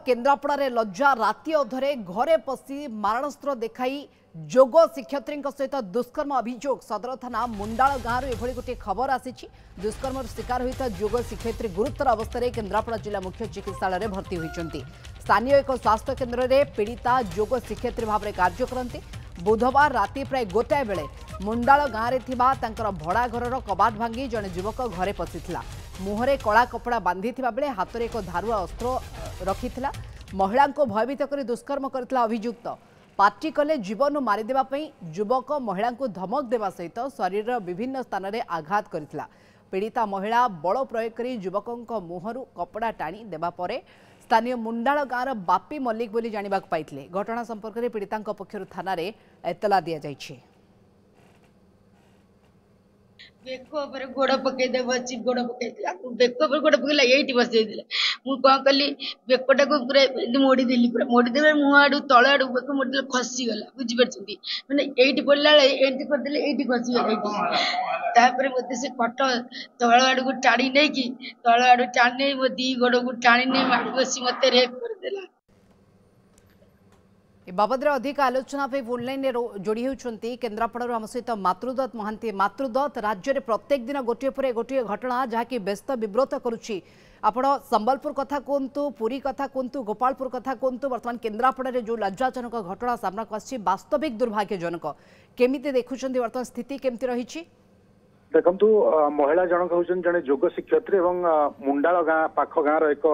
केन्द्रापड़ा लज्जा राति अधरे घरे पशि मारणास्त्र देखाई जोग शिक्षयित्री सहित दुष्कर्म अभियोग सदर थाना मुंडाल गांव एभली गोटे खबर आसी दुष्कर्म शिकार होता जोग शिक्षयित्री गुरुतर अवस्था केन्द्रापड़ा जिला मुख्य चिकित्सालय भर्ती होती स्थानीय एक स्वास्थ्य केन्द्र में पीड़िता जोग शिक्षयित्री भाव में कार्य करती बुधवार राति प्राय गोटाए बेले मुंडाल गांव में भड़ा घर कबाट भांगी जड़े युवक घरे पशिला मुहरे कला कपड़ा बांधी बेले हाथ में एक धारुआ अस्त्र रखी महिला को भयभीत कर दुष्कर्म करथिला अभियुक्त पार्टी कले जीवन मारिदेवा युवक महिला को धमक देवा सहित शरीर विभिन्न स्थान में आघात करथिला पीड़िता महिला बल प्रयोग कर युवक मुहरु कपड़ा टाणी देवा परे स्थानीय मुंडाल गांव बापी मल्लिक बोली जानिबाक पाइथिले घटना संपर्क में पीड़िता पक्षर थाना एतला दिया जाइछि। बेक गोड़ पकईदे बची गोड़ पकई बेक गोड़ पकईला ये बस मुझे कौन कली बेकटा को पूरा मोड़देली पूरा मोड़दे मुँह आड़ तल आड़ बेक मोड़दे खसीगला बुझीपार मैंने ये पड़ा ये करदे ये खसीगला मत से कट तल आड़ को टाणी नहीं तल आड़ टाणी मो दी गोड़ को टाणी नहीं माड़ बसी मत रेप करदेला बाबद अधिक आलोचना फोनलाइन जोड़ी होती केन्द्रापड़ा आम सहित मातृदत्त महांती मातृदत्त राज्य में प्रत्येक दिन गोटे पर गोटे घटना जहाँकि व्यस्त विव्रत करुच्ची आपण संबलपुर कथा कहतु पुरी कथा कहतु गोपालपुर कथा कहतु बर्तमान केन्द्रापड़ा जो लज्जाजनक घटना सामना को आसी वास्तविक दुर्भाग्यजनक केमी देखुं बर्तमान स्थिति केमती रही देखु महिला जनक हूँ जड़े जोग शिक्षयित्री और मुंडाल गाँ पाख गाँव एक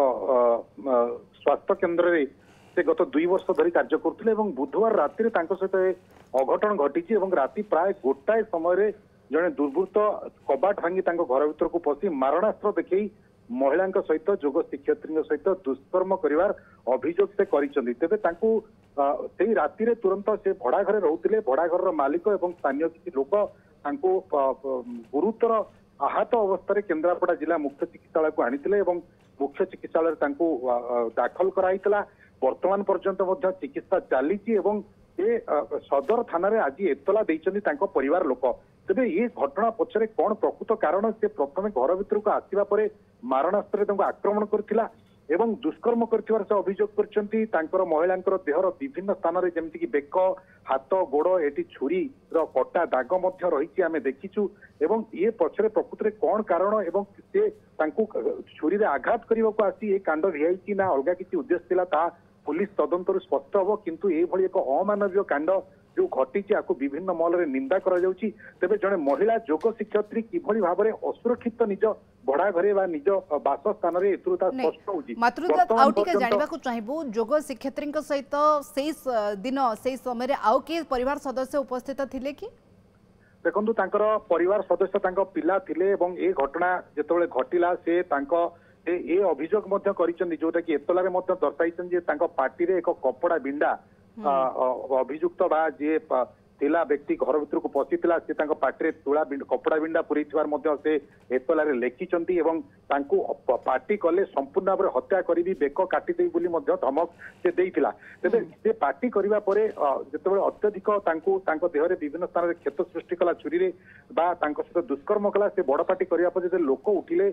स्वास्थ्य केन्द्र से गत 2 वर्ष धरी कार्य करते बुधवार राति सहित अघटन घटी राति प्राय गोटाए समय जड़े दुर्बृत्त कबाट भांगी घर भीतर को पशि मारणास्त्र देखई महिला सहित जोग शिक्षयित्री सहित दुष्कर्म कर अभियोग से तेज राति तुरंत से भड़ा घरे रोते भड़ा घर मालिक और स्थानीय किसी लोक गुरुतर आहत अवस्था केन्द्रापड़ा जिला मुख्य चिकित्सालय को आनी मुख्य चिकित्सालय दाखल कराइला वर्तमान पर्यंत चिकित्सा चली सदर थाना आज एतला परिवार लोक तेज ये घटना पछरे कौन प्रकृत कारण से प्रथम घर भीतर को आसवा मारणास्त्र आक्रमण करथिला एवं दुष्कर्म कर अभियोग कर महिला देहर विभिन्न स्थान में जमीक बेक हाथ गोड़ ये छुरी कटा दाग रही आम देखीचु एवं ये पछरे प्रकृत में कौन कारण एवं से छुरी आघात करने को आसी ये कांड भियाई ना अलग किसी उद्देश्य था पुलिस तदंतर स्पष्ट हम किंतु ये अमानवीय कांड जो घटी विभिन्न महल में निंदा तेज जड़े महिला जोग शिक्षयित्री किभली भाव में असुरक्षित निज भड़ा घरे निज बासस्थान चाहबू जोग शिक्षयित्री सहित दिन से समय आउ किए परिवार सदस्य उपस्थित थिले कि देखु परिवार सदस्य पिला थिले ए घटना जिते घटिला से ये अभियोग जोटा कि एतलारे दर्शाई पार्टी रे एक कपड़ा बिंडा अभियुक्त बा जे थिला व्यक्ति घर भीतर को पशिला से पार्टी तुला कपड़ा बिंडा पुरई से एतलारे लेखिंट पार्टी कले संपूर्ण भाव में हत्या करी बेक काटिदेवी बोली धमक से देइथिला तेबे से पार्टी करिबा परे जेतेबेले अत्यधिक देहरे विभिन्न स्थान में क्षत सृष्टि कला छुरी रे बा सहित दुष्कर्म कला से बड़ पार्टी करिया पर जे लोक उठिले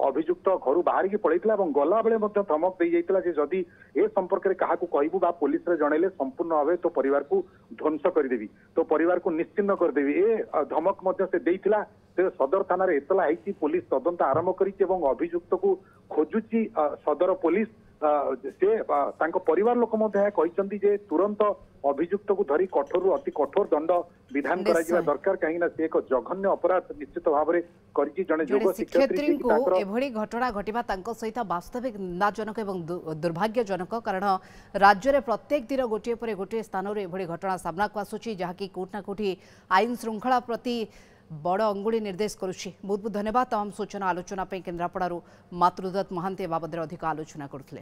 अभियुक्त घर बाहर की पड़ैतिला गला बेले धमक दे जाइतिला जे जदि ए संपर्क में क्या कहबू बा पुलिस रे जनइले संपूर्ण भाव तो परिवार को ध्वंस करदेवी तो परिवार को निश्चिन्न करदेवी ए धमक से देइतिला सदर थाना रे एतला है पुलिस तदंत आरंभ करी अभियुक्त को खोजुची सदर पुलिस से परिवार लोक जे तुरंत अभियुक्त को धरी कठोर अति कठोर दंड विधान करा दरकार कहीं से एक जघन्य अपराध निश्चित भाव में करिछि जने जोग शिक्षयित्री को एभली घटना घटिबा तांको सहित वास्तविक निंदाजनक एवं दुर्भाग्यजनक कारण राज्य में प्रत्येक दिन गोटे पर गोटे स्थान में एभली घटना सामना को आसुछि जहाँकि कोठ ना कोठी आईन श्रृंखला प्रति बड़ अंगुड़ी निर्देश करुछि। बहुत बहुत धन्यवाद तमाम सूचना आलोचना केन्द्रापड़ा मातृदत्त महांती बाबद अधिक आलोचना करथिले।